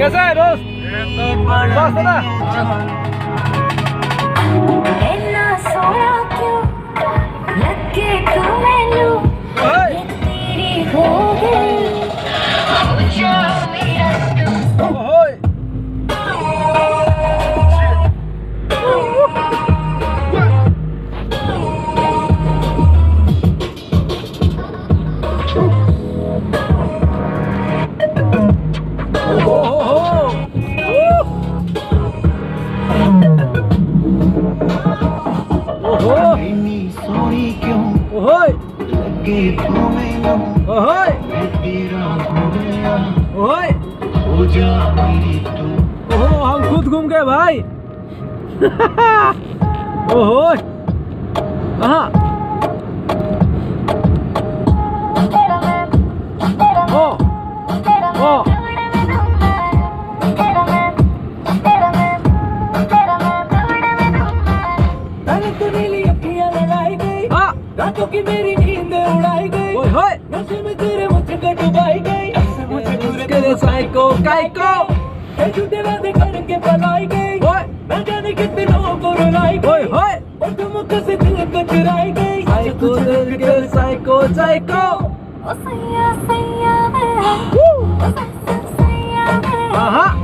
कैसा है दोस्त? बस है ना? हम खुद घूम गए भाई। ओहो हाँ ओ ओ रातों की मेरी नींद उड़ाई गई, नशे में तेरे मुझको डुबाई गई, मुझे साइको काइको झूठे वादे करके पलाई गई, मैं जाने कितने लोगों को रुलाई गई, और तुम कैसे दिल को चुराई गई, साइको दिल के साइको साइको ओ सैया सैया मैं, ओ सैया सैया मैं।